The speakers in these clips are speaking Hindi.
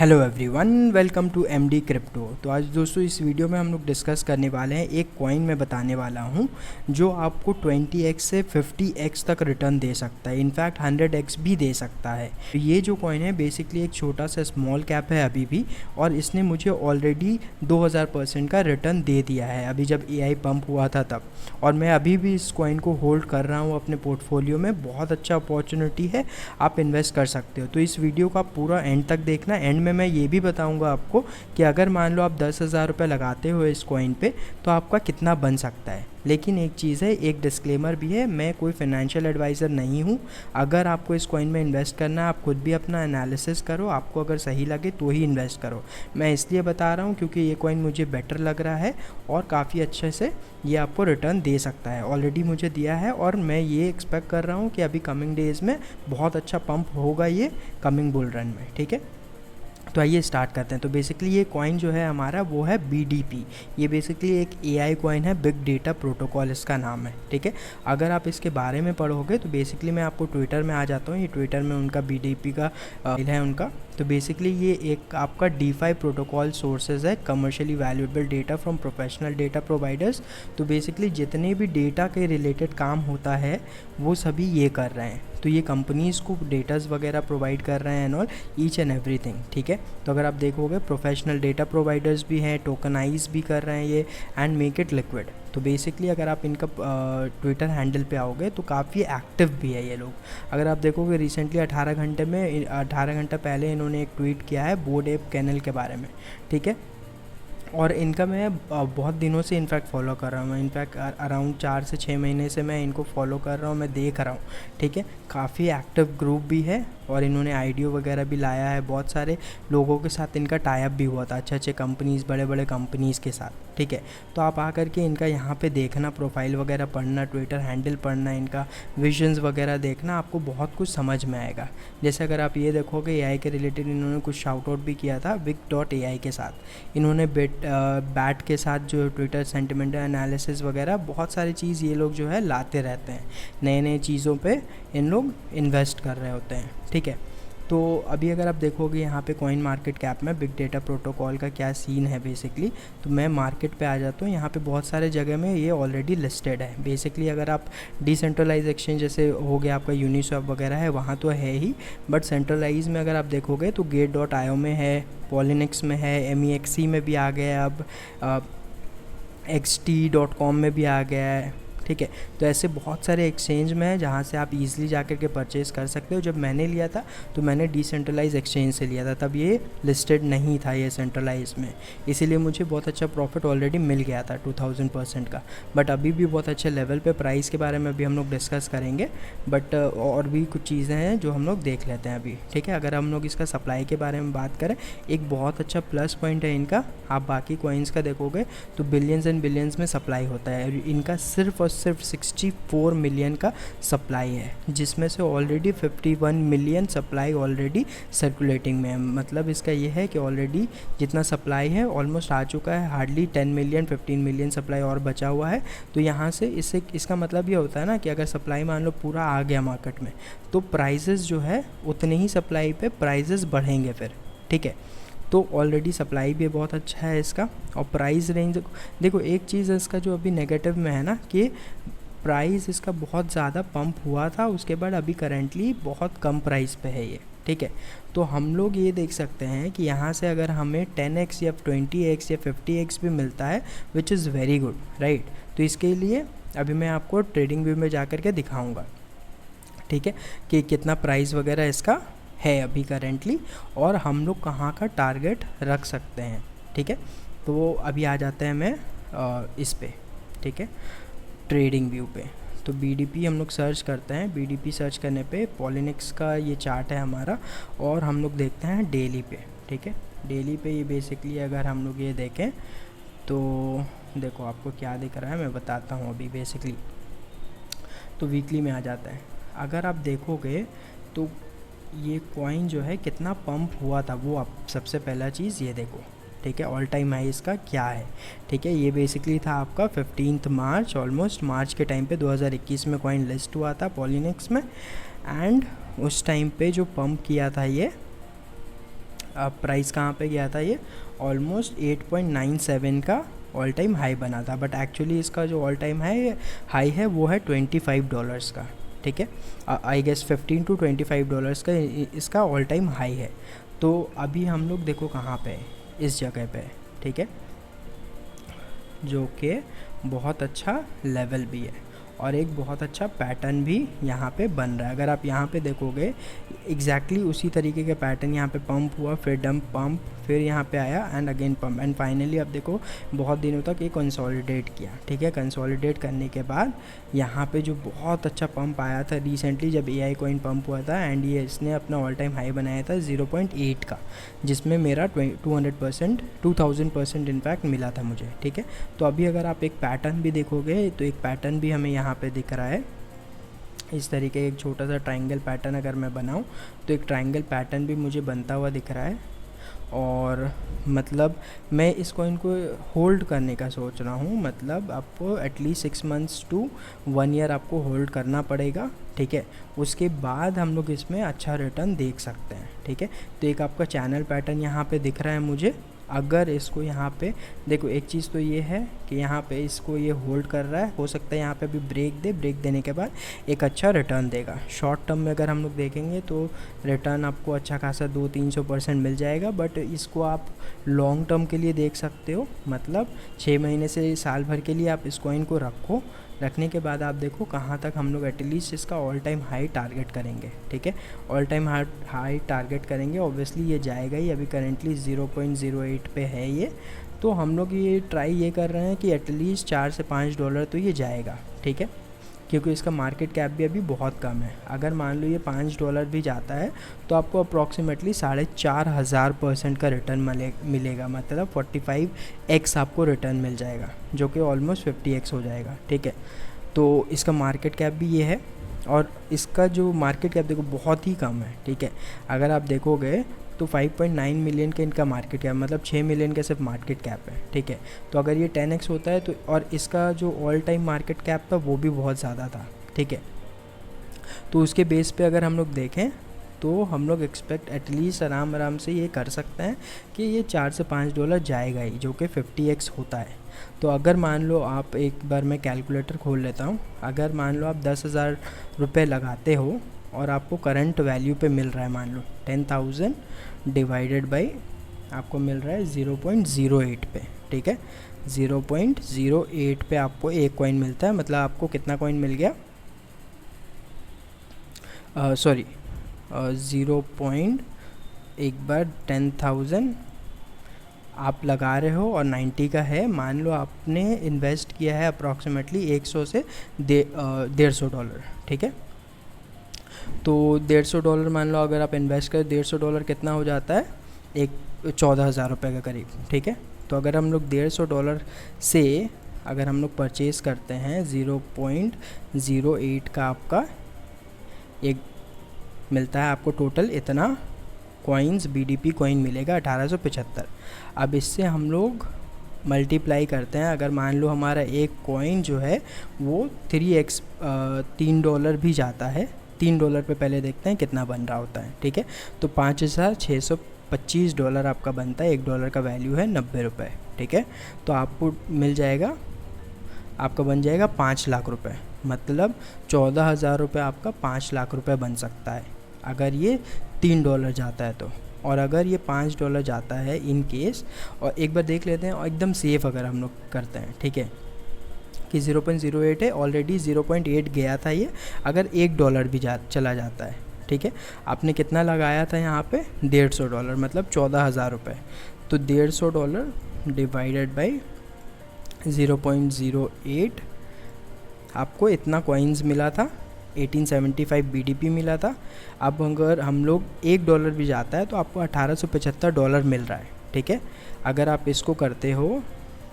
Hello everyone, welcome to MD crypto. तो आज दोस्तों इस वीडियो में हम लोग डिस्कस करने वाले हैं, एक कॉइन मैं बताने वाला हूं जो आपको 20x से 50x तक रिटर्न दे सकता है, इनफैक्ट 100x भी दे सकता है। तो ये जो कॉइन है बेसिकली एक छोटा सा स्मॉल कैप है अभी भी, और इसने मुझे ऑलरेडी 2000% का रिटर्न दे दिया है अभी जब AI पंप हुआ था तब। और मैं अभी भी इस कॉइन को होल्ड कर रहा हूँ अपने पोर्टफोलियो में। बहुत अच्छा अपॉर्चुनिटी है, आप इन्वेस्ट कर सकते हो। तो इस वीडियो का पूरा एंड तक देखना। एंड में मैं ये भी बताऊंगा आपको कि अगर मान लो आप 10,000 रुपये लगाते हो इस कॉइन पे तो आपका कितना बन सकता है। लेकिन एक चीज़ है, एक डिस्क्लेमर भी है, मैं कोई फाइनेंशियल एडवाइज़र नहीं हूँ। अगर आपको इस कॉइन में इन्वेस्ट करना है, आप खुद भी अपना एनालिसिस करो, आपको अगर सही लगे तो ही इन्वेस्ट करो। मैं इसलिए बता रहा हूँ क्योंकि ये कॉइन मुझे बेटर लग रहा है और काफ़ी अच्छे से ये आपको रिटर्न दे सकता है। ऑलरेडी मुझे दिया है और मैं ये एक्सपेक्ट कर रहा हूँ कि अभी कमिंग डेज़ में बहुत अच्छा पंप होगा ये कमिंग बुल रन में। ठीक है, तो आइए स्टार्ट करते हैं। तो बेसिकली ये कॉइन जो है हमारा वो है BDP। ये बेसिकली एक AI कॉइन है, बिग डेटा प्रोटोकॉल इसका नाम है। ठीक है, अगर आप इसके बारे में पढ़ोगे तो बेसिकली मैं आपको ट्विटर में आ जाता हूँ। ये ट्विटर में उनका BDP का है उनका। तो बेसिकली ये एक आपका DeFi प्रोटोकॉल सोर्सेज है, commercially valuable data from professional data providers. तो बेसिकली जितने भी डेटा के रिलेटेड काम होता है वो सभी ये कर रहे हैं। तो ये कंपनीज़ को डेटाज वगैरह प्रोवाइड कर रहे हैं and all, each and everything. ठीक है, तो अगर आप देखोगे प्रोफेशनल डेटा प्रोवाइडर्स भी हैं, टोकनाइज भी कर रहे हैं ये, एंड मेक इट लिक्विड। तो बेसिकली अगर आप इनका ट्विटर हैंडल पे आओगे तो काफ़ी एक्टिव भी है ये लोग। अगर आप देखोगे रिसेंटली 18 घंटा पहले इन्होंने एक ट्वीट किया है बोर्ड एप कैनल के बारे में। ठीक है, और इनका मैं बहुत दिनों से इनफैक्ट फॉलो कर रहा हूँ। इनफैक्ट अराउंड 4 से 6 महीने से मैं इनको फॉलो कर रहा हूँ, मैं देख रहा हूँ। ठीक है, काफ़ी एक्टिव ग्रुप भी है और इन्होंने आईडियो वगैरह भी लाया है। बहुत सारे लोगों के साथ इनका टाई अप भी हुआ था, अच्छे अच्छे कंपनीज़, बड़े बड़े कंपनीज़ के साथ। ठीक है, तो आप आकर के इनका यहाँ पे देखना, प्रोफाइल वगैरह पढ़ना, ट्विटर हैंडल पढ़ना, इनका विजन्स वगैरह देखना, आपको बहुत कुछ समझ में आएगा। जैसे अगर आप ये देखोगे AI के रिलेटेड इन्होंने कुछ शाउट आउट भी किया था Wik.ai के साथ। इन्होंने बैट के साथ जो ट्विटर सेंटिमेंट एनालिसिस वगैरह बहुत सारी चीज़ ये लोग जो है लाते रहते हैं, नए नए चीज़ों पे इन लोग इन्वेस्ट कर रहे होते हैं। ठीक है, तो अभी अगर आप देखोगे यहाँ पे कॉइन मार्केट कैप में बिग डेटा प्रोटोकॉल का क्या सीन है बेसिकली, तो मैं मार्केट पे आ जाता हूँ। यहाँ पे बहुत सारे जगह में ये ऑलरेडी लिस्टेड है। बेसिकली अगर आप डिसेंट्रलाइज एक्सचेंज जैसे हो गया आपका यूनिस्वैप वगैरह है, वहाँ तो है ही, बट सेंट्रलाइज में अगर आप देखोगे तो Gate.io में है, पॉलिनिक्स में है, MEXC में भी आ गया, अब XT.com में भी आ गया है। ठीक है, तो ऐसे बहुत सारे एक्सचेंज में है जहाँ से आप इजीली जाकर के परचेज़ कर सकते हो। जब मैंने लिया था तो मैंने डिसेंट्रलाइज एक्सचेंज से लिया था, तब ये लिस्टेड नहीं था ये सेंट्रलाइज में, इसीलिए मुझे बहुत अच्छा प्रॉफिट ऑलरेडी मिल गया था 2000% का। बट अभी भी बहुत अच्छे लेवल पे, प्राइस के बारे में अभी हम लोग डिस्कस करेंगे, बट और भी कुछ चीज़ें हैं जो हम लोग देख लेते हैं अभी। ठीक है, अगर हम लोग इसका सप्लाई के बारे में बात करें, एक बहुत अच्छा प्लस पॉइंट है इनका। आप बाकी कॉइन्स का देखोगे तो बिलियंस एंड बिलियंस में सप्लाई होता है, इनका सिर्फ और सिर्फ 64 मिलियन का सप्लाई है, जिसमें से already 51 million supply already circulating में है। मतलब इसका ये है कि ऑलरेडी जितना सप्लाई है ऑलमोस्ट आ चुका है, हार्डली 10 मिलियन 15 मिलियन सप्लाई और बचा हुआ है। तो यहाँ से इसका मतलब ये होता है ना कि अगर सप्लाई मान लो पूरा आ गया मार्केट में तो प्राइजेस जो है उतने ही सप्लाई पे प्राइजेस बढ़ेंगे फिर। ठीक है, तो ऑलरेडी सप्लाई भी बहुत अच्छा है इसका, और प्राइस रेंज देखो। एक चीज़ इसका जो अभी नेगेटिव में है ना कि प्राइस इसका बहुत ज़्यादा पंप हुआ था, उसके बाद अभी करेंटली बहुत कम प्राइस पे है ये। ठीक है, तो हम लोग ये देख सकते हैं कि यहाँ से अगर हमें 10x या 20x या 50x भी मिलता है, which is very good, right. तो इसके लिए अभी मैं आपको ट्रेडिंग व्यू में जा कर के दिखाऊँगा। ठीक है, कि कितना प्राइस वगैरह इसका है अभी करेंटली, और हम लोग कहाँ का टारगेट रख सकते हैं। ठीक है, तो अभी आ जाते हैं मैं इस पे। ठीक है, ट्रेडिंग व्यू पे तो BDP हम लोग सर्च करते हैं। BDP सर्च करने पे पॉलिनिक्स का ये चार्ट है हमारा, और हम लोग देखते हैं डेली पे। ठीक है, डेली पे ये बेसिकली अगर हम लोग ये देखें तो देखो आपको क्या दिख रहा है, मैं बताता हूँ अभी। बेसिकली तो वीकली में आ जाता है। अगर आप देखोगे तो ये कॉइन जो है कितना पंप हुआ था, वो आप सबसे पहला चीज़ ये देखो। ठीक है, ऑल टाइम हाई इसका क्या है। ठीक है, ये बेसिकली था आपका 15 मार्च, ऑलमोस्ट मार्च के टाइम पे 2021 में कॉइन लिस्ट हुआ था पॉलिनिक्स में, एंड उस टाइम पे जो पंप किया था ये प्राइस कहाँ पे गया था, ये ऑलमोस्ट 8.97 का ऑल टाइम हाई बना था, बट एक्चुअली इसका जो ऑल टाइम हाई है वो है $25 का, ठीक है। आई गेस $15 to $25 का इसका ऑल टाइम हाई है। तो अभी हम लोग देखो कहाँ पे है, इस जगह पे, ठीक है, जो कि बहुत अच्छा लेवल भी है और एक बहुत अच्छा पैटर्न भी यहाँ पे बन रहा है। अगर आप यहाँ पे देखोगे एग्जैक्टली उसी तरीके के पैटर्न यहाँ पे पंप हुआ, फिर डंप पंप, फिर यहाँ पे आया and again pump and finally अब देखो बहुत दिनों तक ये कंसोलिडेट किया, ठीक है। कंसोलिडेट करने के बाद यहाँ पे जो बहुत अच्छा पंप आया था रिसेंटली जब AI कॉइन पंप हुआ था एंड ये इसने अपना ऑल टाइम हाई बनाया था 0.8 का, जिसमें मेरा 2000% इनफैक्ट मिला था मुझे, ठीक है। तो अभी अगर आप एक पैटर्न भी देखोगे तो एक पैटर्न भी हमें यहाँ पे दिख रहा है इस तरीके, एक छोटा सा ट्रायंगल पैटर्न अगर मैं बनाऊँ तो एक ट्रायंगल पैटर्न भी मुझे बनता हुआ दिख रहा है। और मतलब मैं इस कॉइन को होल्ड करने का सोच रहा हूँ, मतलब आपको एटलीस्ट 6 months to 1 year आपको होल्ड करना पड़ेगा, ठीक है। उसके बाद हम लोग इसमें अच्छा रिटर्न देख सकते हैं, ठीक है। तो एक आपका चैनल पैटर्न यहाँ पे दिख रहा है मुझे। अगर इसको यहाँ पे देखो, एक चीज़ तो ये है कि यहाँ पे इसको ये होल्ड कर रहा है, हो सकता है यहाँ पे भी ब्रेक दे, ब्रेक देने के बाद एक अच्छा रिटर्न देगा। शॉर्ट टर्म में अगर हम लोग देखेंगे तो रिटर्न आपको अच्छा खासा 200-300% मिल जाएगा, बट इसको आप लॉन्ग टर्म के लिए देख सकते हो, मतलब 6 महीने से साल भर के लिए आप इस कॉइन को रखने के बाद आप देखो कहाँ तक हम लोग एटलीस्ट इसका ऑल टाइम हाई टारगेट करेंगे, ठीक है। ऑल टाइम हाई टारगेट करेंगे, ऑब्वियसली ये जाएगा ही, अभी करेंटली 0.08 पे है ये। तो हम लोग ये ट्राई ये कर रहे हैं कि एटलीस्ट $4 से $5 तो ये जाएगा, ठीक है, क्योंकि इसका मार्केट कैप भी अभी बहुत कम है। अगर मान लो ये $5 भी जाता है तो आपको अप्रॉक्सीमेटली 4500% का रिटर्न मिलेगा, मतलब 45x आपको रिटर्न मिल जाएगा, जो कि ऑलमोस्ट 50x हो जाएगा, ठीक है। तो इसका मार्केट कैप भी ये है और इसका जो मार्केट कैप देखो बहुत ही कम है, ठीक है। अगर आप देखोगे तो 5.9 मिलियन का इनका मार्केट कैप, मतलब 6 मिलियन का सिर्फ मार्केट कैप है, ठीक है। तो अगर ये 10x होता है तो, और इसका जो ऑल टाइम मार्केट कैप था वो भी बहुत ज़्यादा था, ठीक है। तो उसके बेस पे अगर हम लोग देखें तो हम लोग एक्सपेक्ट एटलीस्ट आराम से ये कर सकते हैं कि ये $4 से $5 जाएगा ही, जो कि 50x होता है। तो अगर मान लो आप, एक बार मैं कैलकुलेटर खोल लेता हूँ, अगर मान लो आप 10,000 रुपये लगाते हो और आपको करंट वैल्यू पे मिल रहा है, मान लो 10,000 डिवाइडेड बाई आपको मिल रहा है 0.08 पे, ठीक है। 0.08 पे आपको एक कॉइन मिलता है, मतलब आपको कितना कॉइन मिल गया, एक बार 10,000 आप लगा रहे हो और 90 का है, मान लो आपने इन्वेस्ट किया है अप्रॉक्सीमेटली 100 से $150, ठीक है। तो $150 मान लो अगर आप इन्वेस्ट करें, $150 कितना हो जाता है, एक 14,000 रुपये के करीब, ठीक है। तो अगर हम लोग $150 से अगर हम लोग परचेज़ करते हैं 0.08 का आपका एक मिलता है, आपको टोटल इतना कॉइन्स BDP कॉइन मिलेगा 1875। अब इससे हम लोग मल्टीप्लाई करते हैं, अगर मान लो हमारा एक कॉइन जो है वो 3x $3 भी जाता है, $3 पे पहले देखते हैं कितना बन रहा होता है, ठीक है। तो $5,625 आपका बनता है, $1 का वैल्यू है 90 रुपये, ठीक है। तो आपको मिल जाएगा, आपका बन जाएगा 5 लाख रुपए, मतलब 14,000 रुपये आपका 5 लाख रुपए बन सकता है अगर ये $3 जाता है तो। और अगर ये $5 जाता है इन केस, और एक बार देख लेते हैं, और एकदम सेफ़ अगर हम लोग करते हैं, ठीक है, कि 0.08 है, ऑलरेडी 0.8 गया था ये, अगर $1 भी चला जाता है, ठीक है। आपने कितना लगाया था यहाँ पे, $150, मतलब 14,000 रुपये। तो $150 डिवाइडेड बाई 0.08 आपको इतना कॉइन्स मिला था, 1875 BDP मिला था। अब अगर हम लोग $1 भी जाता है तो आपको $1875 मिल रहा है, ठीक है। अगर आप इसको करते हो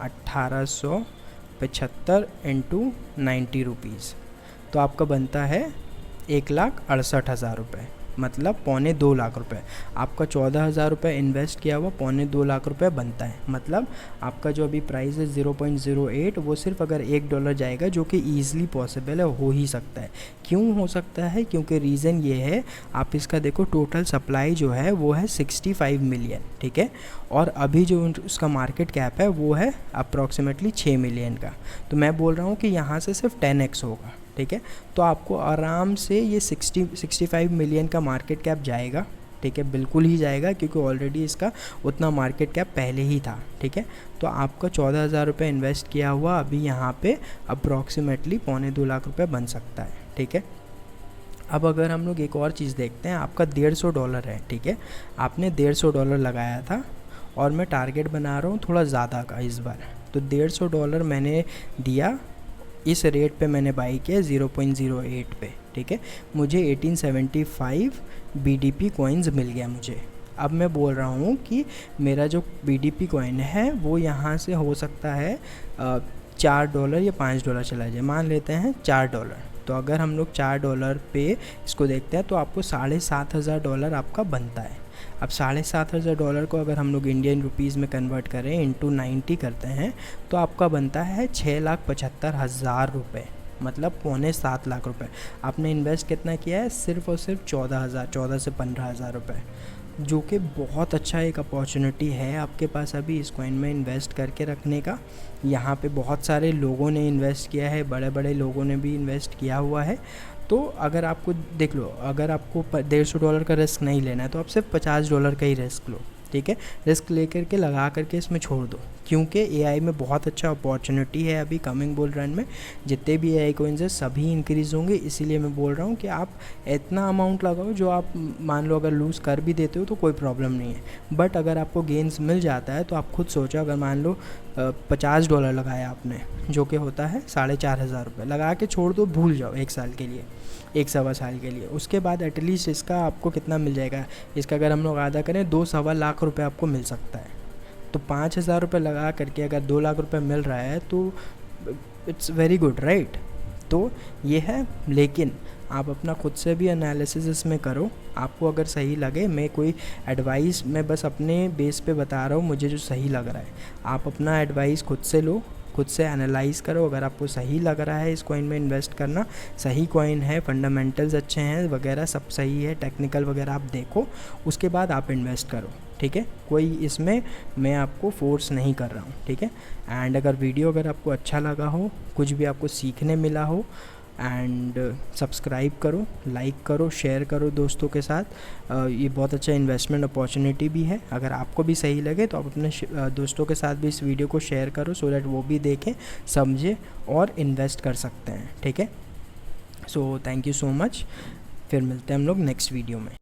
1875 × 90 रुपीज़, तो आपका बनता है 1,68,000 रुपये, मतलब 2.25 रुपये। आपका 14,000 रुपये इन्वेस्ट किया हुआ 2.25 लाख रुपये बनता है। मतलब आपका जो अभी प्राइस है 0.08, वो सिर्फ अगर $1 जाएगा, जो कि ईज़िली पॉसिबल है, हो ही सकता है। क्यों हो सकता है? क्योंकि रीज़न ये है, आप इसका देखो टोटल सप्लाई जो है वो है 65 मिलियन, ठीक है, और अभी जो उसका मार्केट कैप है वो है अप्रॉक्सीमेटली 6 मिलियन का। तो मैं बोल रहा हूँ कि यहाँ से सिर्फ 10x होगा, ठीक है। तो आपको आराम से ये 65 मिलियन का मार्केट कैप जाएगा, ठीक है, बिल्कुल ही जाएगा, क्योंकि ऑलरेडी इसका उतना मार्केट कैप पहले ही था, ठीक है। तो आपका 14,000 रुपये इन्वेस्ट किया हुआ अभी यहाँ पे अप्रॉक्सीमेटली 2.25 लाख रुपये बन सकता है, ठीक है। अब अगर हम लोग एक और चीज़ देखते हैं, आपका $150 है, ठीक है, आपने $150 लगाया था और मैं टारगेट बना रहा हूँ थोड़ा ज़्यादा का इस बार। तो $150 मैंने दिया, इस रेट पे मैंने बाई किया 0.08 पे, ठीक है। मुझे 1875 BDP कॉइन्स मिल गया मुझे। अब मैं बोल रहा हूँ कि मेरा जो BDP कॉइन है वो यहाँ से हो सकता है $4 या $5 चला जाए, मान लेते हैं $4। तो अगर हम लोग $4 पे इसको देखते हैं तो आपको $7,500 आपका बनता है। अब $7,500 को अगर हम लोग इंडियन रुपीज़ में कन्वर्ट करें, इंटू 90 करते हैं, तो आपका बनता है 6,75,000 रुपये, मतलब 6.25 लाख रुपये। आपने इन्वेस्ट कितना किया है? सिर्फ और सिर्फ 14 से 15,000 रुपये, जो कि बहुत अच्छा एक अपॉर्चुनिटी है आपके पास अभी इस कॉइन में इन्वेस्ट करके रखने का। यहाँ पे बहुत सारे लोगों ने इन्वेस्ट किया है, बड़े बड़े लोगों ने भी इन्वेस्ट किया हुआ है। तो अगर आपको देख लो, अगर आपको $150 का रिस्क नहीं लेना है तो आप सिर्फ $50 का ही रिस्क लो, ठीक है। रिस्क लेकर के लगा करके इसमें छोड़ दो, क्योंकि AI में बहुत अच्छा अपॉर्चुनिटी है अभी कमिंग बुल रन में। जितने भी AI कॉइन्स हैं सभी इंक्रीज़ होंगे, इसीलिए मैं बोल रहा हूँ कि आप इतना अमाउंट लगाओ जो आप मान लो अगर लूज़ कर भी देते हो तो कोई प्रॉब्लम नहीं है। बट अगर आपको गेंस मिल जाता है तो आप खुद सोचो, अगर मान लो $50 लगाया आपने, जो कि होता है 4,500 रुपये, लगा के छोड़ दो, भूल जाओ 1 साल के लिए, 1 सवा साल के लिए। उसके बाद एटलीस्ट इसका आपको कितना मिल जाएगा? इसका अगर हम लोग आधा करें 2 सवा लाख रुपये आपको मिल सकता है। तो 5,000 रुपये लगा करके अगर 2 लाख रुपये मिल रहा है तो इट्स वेरी गुड, राइट। तो ये है, लेकिन आप अपना खुद से भी एनालिसिस इसमें करो, आपको अगर सही लगे। मैं कोई एडवाइस, मैं बस अपने बेस पे बता रहा हूँ, मुझे जो सही लग रहा है। आप अपना एडवाइस खुद से लो, खुद से एनालाइज़ करो। अगर आपको सही लग रहा है इस कॉइन में इन्वेस्ट करना, सही कॉइन है, फंडामेंटल्स अच्छे हैं वगैरह, सब सही है, टेक्निकल वगैरह आप देखो, उसके बाद आप इन्वेस्ट करो, ठीक है। कोई इसमें मैं आपको फोर्स नहीं कर रहा हूँ, ठीक है। एंड अगर वीडियो अगर आपको अच्छा लगा हो, कुछ भी आपको सीखने मिला हो, एंड सब्सक्राइब करो, लाइक करो, शेयर करो दोस्तों के साथ। ये बहुत अच्छा इन्वेस्टमेंट अपॉर्चुनिटी भी है। अगर आपको भी सही लगे तो आप अपने दोस्तों के साथ भी इस वीडियो को शेयर करो, सो दैट वो भी देखें, समझें और इन्वेस्ट कर सकते हैं, ठीक है। So thank you so much. फिर मिलते हैं हम लोग नेक्स्ट वीडियो में।